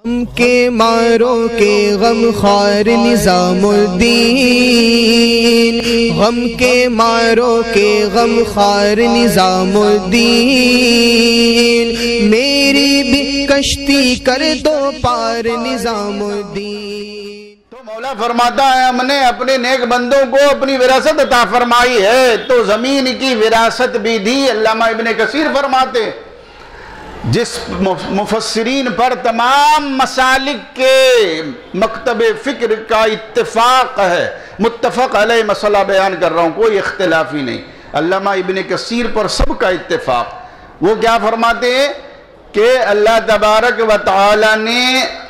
غم کے ماروں کے غم خوار نظام الدین، غم کے ماروں کے غم خوار نظام الدین، میری بھی کشتی کر دو پار نظام الدین۔ تو مولا فرماتا ہے ہم نے اپنے نیک بندوں کو اپنی وراثت عطا فرمائی ہے، تو زمین کی وراثت بھی دی۔ علامہ ابن کثیر فرماتے ہیں جس مفسرین پر تمام مسالک کے مکتب فکر کا اتفاق ہے، متفق علیہ مسئلہ بیان کر رہا ہوں، کوئی اختلافی نہیں، علامہ ابن کثیر پر سب کا اتفاق۔ وہ کیا فرماتے ہیں کہ اللہ تبارک و تعالی نے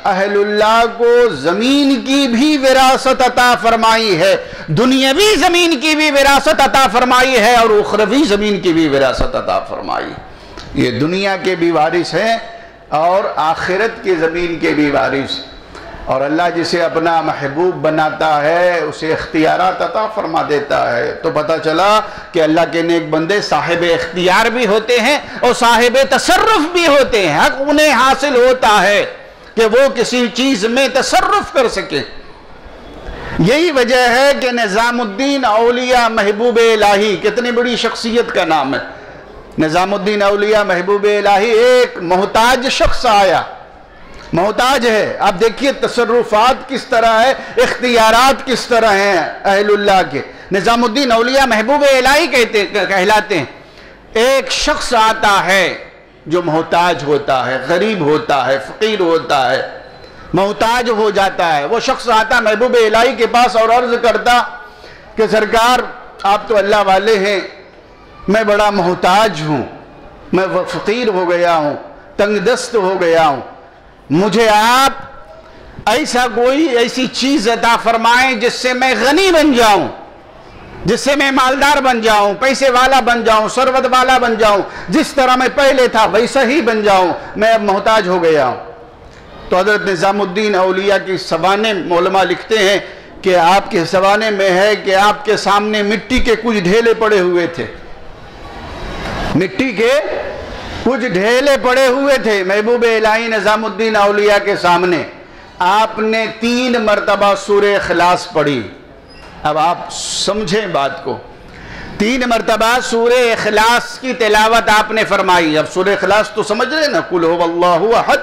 اہل اللہ کو زمین کی بھی وراثت عطا فرمائی ہے، دنیاوی زمین کی بھی وراثت عطا فرمائی ہے اور اخروی زمین کی بھی وراثت عطا فرمائی ہے۔ یہ دنیا کے بھی وارث ہیں اور آخرت کی زمین کے بھی وارث، اور اللہ جسے اپنا محبوب بناتا ہے اسے اختیارات عطا فرما دیتا ہے۔ تو پتہ چلا کہ اللہ کے نیک بندے صاحب اختیار بھی ہوتے ہیں اور صاحب تصرف بھی ہوتے ہیں، حق انہیں حاصل ہوتا ہے کہ وہ کسی چیز میں تصرف کر سکے۔ یہی وجہ ہے کہ نظام الدین اولیاء محبوب الہی کتنی بڑی شخصیت کا نام ہے۔ نظام الدین اولیاء محبوب الہی ایک محتاج شخص آیا، محتاج ہے، آپ دیکھیے تصرفات کس طرح ہے، اختیارات کس طرح ہیں اہل اللہ کے۔ نظام الدین اولیاء محبوب الہی کہلاتے ہیں۔ ایک شخص آتا ہے جو محتاج ہوتا ہے، غریب ہوتا ہے، فقیر ہوتا ہے، محتاج ہو جاتا ہے۔ وہ شخص آتا محبوب الہی کے پاس اور عرض کرتا کہ سرکار آپ تو اللہ والے ہیں، میں بڑا محتاج ہوں، میں فقیر ہو گیا ہوں، تنگ دست ہو گیا ہوں، مجھے آپ ایسی چیز عطا فرمائیں جس سے میں غنی بن جاؤں، جس سے میں مالدار بن جاؤں، پیسے والا بن جاؤں، ثروت والا بن جاؤں، جس طرح میں پہلے تھا ویسا ہی بن جاؤں، میں اب محتاج ہو گیا ہوں۔ تو حضرت نظام الدین اولیاء کی سوانے علماء لکھتے ہیں کہ آپ کے سوانے میں ہے کہ آپ کے سامنے مٹی کے کچھ ڈھیلے پڑے ہوئے تھے، مٹی کے کچھ ڈھیلے پڑے ہوئے تھے محبوب الہی نظام الدین اولیاء کے سامنے۔ آپ نے 3 مرتبہ سورہ اخلاص پڑھی۔ اب آپ سمجھیں بات کو، 3 مرتبہ سورہ اخلاص کی تلاوت آپ نے فرمائی۔ اب سورہ اخلاص تو سمجھ رہے نا، قل هو اللہ احد،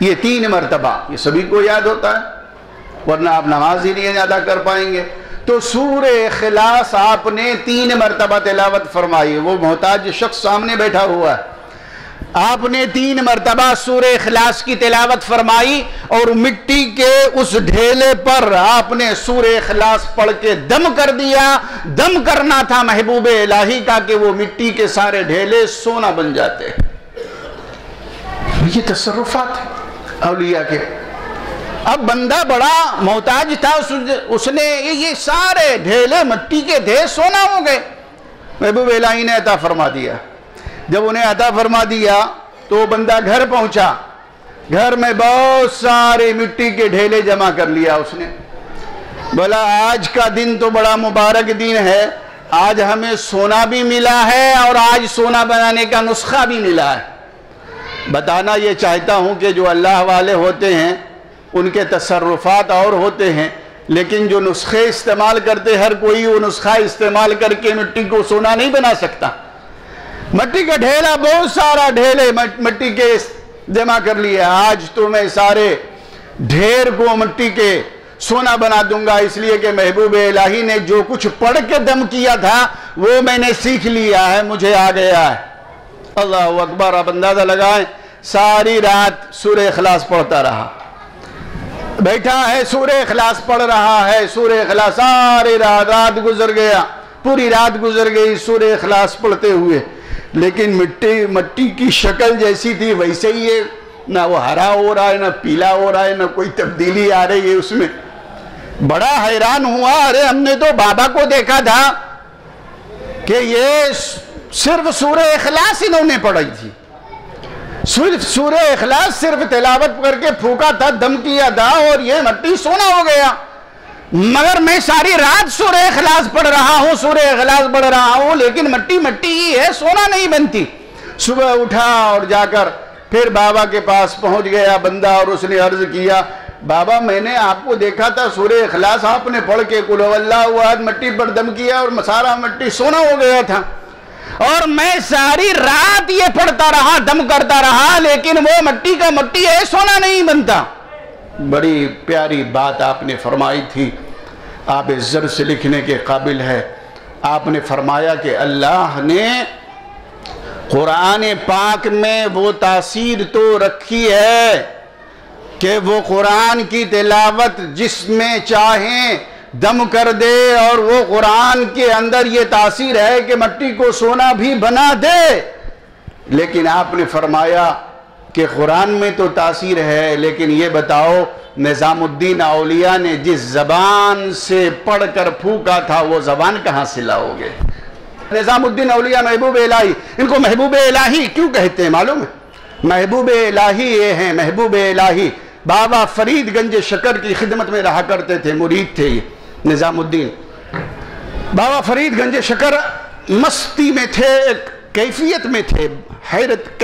یہ 3 مرتبہ، یہ سبھی کو یاد ہوتا ہے ورنہ آپ نماز ہی نہیں ادا کر پائیں گے۔ تو سورہ اخلاص آپ نے 3 مرتبہ تلاوت فرمائی۔ وہ محتاج شخص سامنے بیٹھا ہوا ہے، آپ نے 3 مرتبہ سورہ اخلاص کی تلاوت فرمائی اور مٹی کے اس ڈھیلے پر آپ نے سورہ اخلاص پڑھ کے دم کر دیا۔ دم کرنا تھا محبوب الہی کا کہ وہ مٹی کے سارے ڈھیلے سونا بن جاتے۔ یہ تصرفات ہیں اولیاء کے۔ اب بندہ بڑا محتاج تھا، اس نے یہ سارے ڈھیلے مٹی کے تھے سونا ہو گئے، محبوب الہی نے عطا فرما دیا۔ جب انہیں عطا فرما دیا تو بندہ گھر پہنچا، گھر میں بہت سارے مٹی کے ڈھیلے جمع کر لیا اس نے۔ بولا آج کا دن تو بڑا مبارک دن ہے، آج ہمیں سونا بھی ملا ہے اور آج سونا بنانے کا نسخہ بھی ملا ہے۔ بتانا یہ چاہتا ہوں کہ جو اللہ والے ہوتے ہیں ان کے تصرفات اور ہوتے ہیں، لیکن جو نسخے استعمال کرتے ہر کوئی وہ نسخہ استعمال کر کے مٹی کو سونا نہیں بنا سکتا۔ مٹی کا ڈھیلا بہت سارا ڈھیلے مٹی کے جمع کر لیا، آج تو میں سارے ڈھیر کو مٹی کے سونا بنا دوں گا، اس لیے کہ محبوب الہی نے جو کچھ پڑھ کے دم کیا تھا وہ میں نے سیکھ لیا ہے، مجھے آ گیا ہے۔ اللہ اکبر۔ اب اندازہ لگائیں، ساری رات سورہ اخلاص پڑھتا رہا، بیٹھا ہے سورہ اخلاص پڑھ رہا ہے، سورہ اخلاص ساری رات گزر گیا، پوری رات گزر گئی سورہ اخلاص پڑھتے ہوئے، لیکن مٹی کی شکل جیسی تھی ویسے ہی ہے، نہ وہ ہرا ہو رہا ہے، نہ پیلا ہو رہا ہے، نہ کوئی تبدیلی آ رہی ہے اس میں۔ بڑا حیران ہوا، ارے ہم نے تو بابا کو دیکھا تھا کہ یہ صرف سورہ اخلاص انہوں نے پڑھی تھی، صرف سورہ اخلاص صرف تلاوت کر کے پھونکا تھا، دم کیا تھا اور یہ مٹی سونا ہو گیا۔ مگر میں ساری رات سورہ اخلاص پڑھ رہا ہوں، سورہ اخلاص پڑھ رہا ہوں، لیکن مٹی ہی ہے، سونا نہیں بنتی۔ صبح اٹھا اور جا کر پھر بابا کے پاس پہنچ گیا بندہ اور اس نے عرض کیا بابا میں نے آپ کو دیکھا تھا سورہ اخلاص آپ نے پڑھ کے قل هو اللہ احد مٹی پر دم کیا اور سارا مٹی سونا ہو گیا تھا اور میں ساری رات یہ پڑھتا رہا دم کرتا رہا لیکن وہ مٹی کا مٹی ہے سونا نہیں بنتا. بڑی پیاری بات آپ نے فرمائی تھی. آپ زر سے لکھنے کے قابل ہے. آپ نے فرمایا کہ اللہ نے قرآن پاک میں وہ تاثیر تو رکھی ہے کہ وہ قرآن کی تلاوت جس میں چاہیں دم کر دے اور وہ قرآن کے اندر یہ تاثیر ہے کہ مٹی کو سونا بھی بنا دے. لیکن آپ نے فرمایا کہ قرآن میں تو تاثیر ہے لیکن یہ بتاؤ نظام الدین اولیاء نے جس زبان سے پڑھ کر پھونکا تھا وہ زبان کہاں سے لاؤ گے؟ نظام الدین اولیاء محبوب الہی، ان کو محبوب الہی کیوں کہتے ہیں معلوم ہے؟ محبوب الہی یہ ہیں محبوب الہی. بابا فرید گنج شکر کی خدمت میں رہا کرتے تھے، مرید تھے یہ نظام الدین. بابا فرید گنج شکر مستی میں تھے، ایک کیفیت میں تھے، حیرت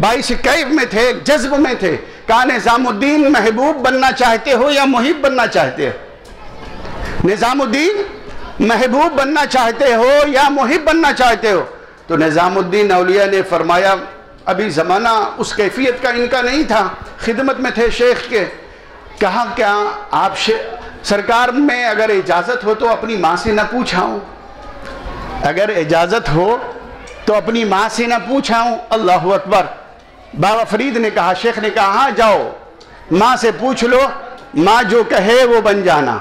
باعث کیف میں تھے، جذب میں تھے. کہا نظام الدین محبوب بننا چاہتے ہو یا محب بننا چاہتے ہو؟ نظام الدین محبوب بننا چاہتے ہو یا محب بننا چاہتے ہو؟ تو نظام الدین اولیاء نے فرمایا ابھی زمانہ اس کیفیت کا ان کا نہیں تھا، خدمت میں تھے شیخ کے. کہا کیا آپ سرکار میں اگر اجازت ہو تو اپنی ماں سے نہ پوچھاؤں، اگر اجازت ہو تو اپنی ماں سے نہ پوچھاؤں. اللہ اکبر. بابا فرید نے کہا، شیخ نے کہا ہاں جاؤ ماں سے پوچھ لو، ماں جو کہے وہ بن جانا،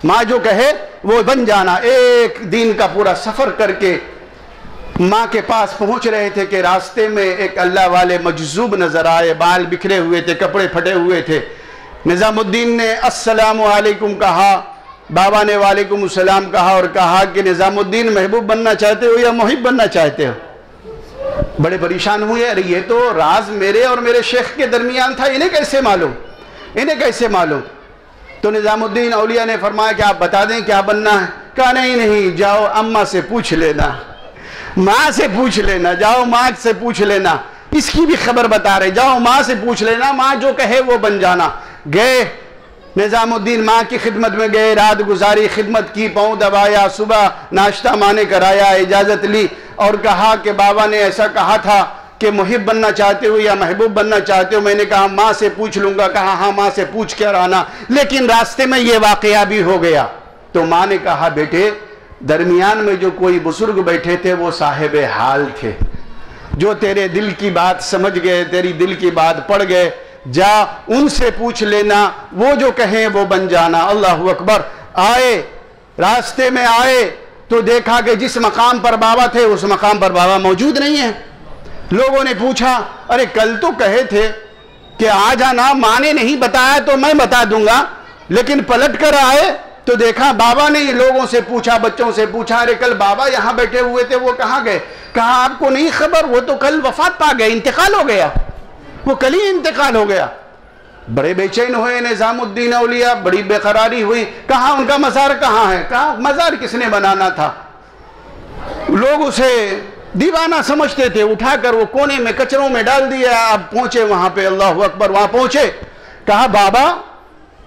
ماں جو کہے وہ بن جانا. ایک دن کا پورا سفر کر کے ماں کے پاس پہنچ رہے تھے کہ راستے میں ایک اللہ والے مجذوب نظر آئے، بال بکھرے ہوئے تھے، کپڑے پھٹے ہوئے تھے. نظام الدین نے السلام علیکم کہا، بابا نے وعلیکم السلام کہا اور کہا کہ نظام الدین محبوب بننا چاہتے ہو یا محب بننا چاہتے ہو؟ بڑے پریشان ہوئے، ارے یہ تو راز میرے اور میرے شیخ کے درمیان تھا، انہیں کیسے معلوم، انہیں کیسے معلوم؟ تو نظام الدین اولیاء نے فرمایا کہ آپ بتا دیں کیا بننا ہے. کہا نہیں جاؤ اماں سے پوچھ لینا، ماں سے پوچھ لینا، جاؤ ماں سے پوچھ لینا، اس کی بھی خبر بتا رہے، جاؤ ماں سے پوچھ لینا، ماں جو کہے وہ بن جانا. گئے نظام الدین ماں کی خدمت میں گئے، رات گزاری، خدمت کی، پاؤں دبایا، صبح ناشتہ ماں نے کرایا، اجازت لی اور کہا کہ بابا نے ایسا کہا تھا کہ محب بننا چاہتے ہو یا محبوب بننا چاہتے ہو؟ میں نے کہا ماں سے پوچھ لوں گا. کہا ہاں ماں سے پوچھ کر آنا. لیکن راستے میں یہ واقعہ بھی ہو گیا. تو ماں نے کہا بیٹے درمیان میں جو کوئی بزرگ بیٹھے تھے وہ صاحب حال تھے، جو تیرے دل کی بات سمجھ گئے، تیری دل کی بات پڑھ گئے، جا ان سے پوچھ لینا، وہ جو کہیں وہ بن جانا. اللہ اکبر. آئے راستے میں آئے تو دیکھا کہ جس مقام پر بابا تھے اس مقام پر بابا موجود نہیں ہے. لوگوں نے پوچھا ارے کل تو کہے تھے کہ آ جانا، ماں نے نہیں بتایا تو میں بتا دوں گا، لیکن پلٹ کر آئے تو دیکھا بابا نے لوگوں سے پوچھا، بچوں سے پوچھا ارے کل بابا یہاں بیٹھے ہوئے تھے وہ کہاں گئے؟ کہا آپ کو نہیں خبر، وہ تو کل وفات پا گئے، انتقال ہو گیا، وہ کل ہی انتقال ہو گیا. بڑے بے چین ہوئے نظام الدین اولیاء، بڑی بے قراری ہوئی. کہا ان کا مزار کہاں ہے؟ کہا مزار کس نے بنانا تھا؟ لوگ اسے دیوانہ سمجھتے تھے، اٹھا کر وہ کونے میں کچروں میں ڈال دیا. آپ پہنچے وہاں پہ، اللہ اکبر، وہاں پہنچے. کہا بابا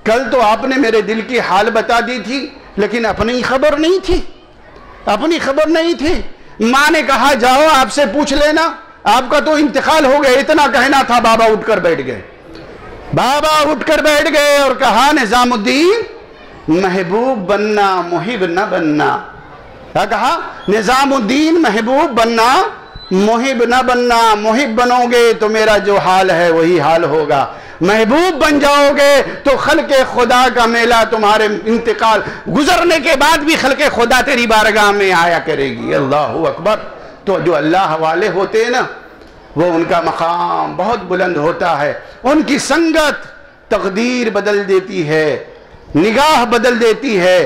کل تو آپ نے میرے دل کی حال بتا دی تھی لیکن اپنی خبر نہیں تھی، اپنی خبر نہیں تھی. ماں نے کہا جاؤ آپ سے پوچھ لینا، آپ کا تو انتقال ہو گیا، اتنا کہنا تھا. بابا اٹھ کر بیٹھ گئے، بابا اٹھ کر بیٹھ گئے اور کہا نظام الدین محبوب بننا، محب نہ بننا. کیا کہا؟ نظام الدین محبوب بننا، محب نہ بننا. محب بنو گے تو میرا جو حال ہے وہی حال ہوگا، محبوب بن جاؤ گے تو خلق خدا کا میلہ تمہارے انتقال گزرنے کے بعد بھی خلق خدا تیری بارگاہ میں آیا کرے گی. اللہ اکبر. تو جو اللہ والے ہوتے ہیں نا وہ ان کا مقام بہت بلند ہوتا ہے، ان کی سنگت تقدیر بدل دیتی ہے، نگاہ بدل دیتی ہے،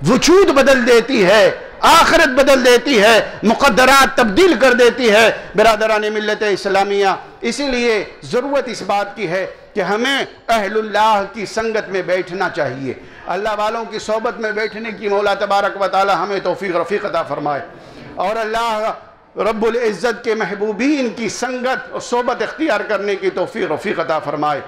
وجود بدل دیتی ہے، آخرت بدل دیتی ہے، مقدرات تبدیل کر دیتی ہے. برادران ملت اسلامیہ، اسی لیے ضرورت اس بات کی ہے کہ ہمیں اہل اللہ کی سنگت میں بیٹھنا چاہیے. اللہ والوں کی صحبت میں بیٹھنے کی مولا تبارک و تعالی ہمیں توفیق رفیق عطا فرمائے. اور اللہ رب العزت کے محبوبین کی سنگت اور صحبت اختیار کرنے کی توفیق رفیق عطا فرمائے۔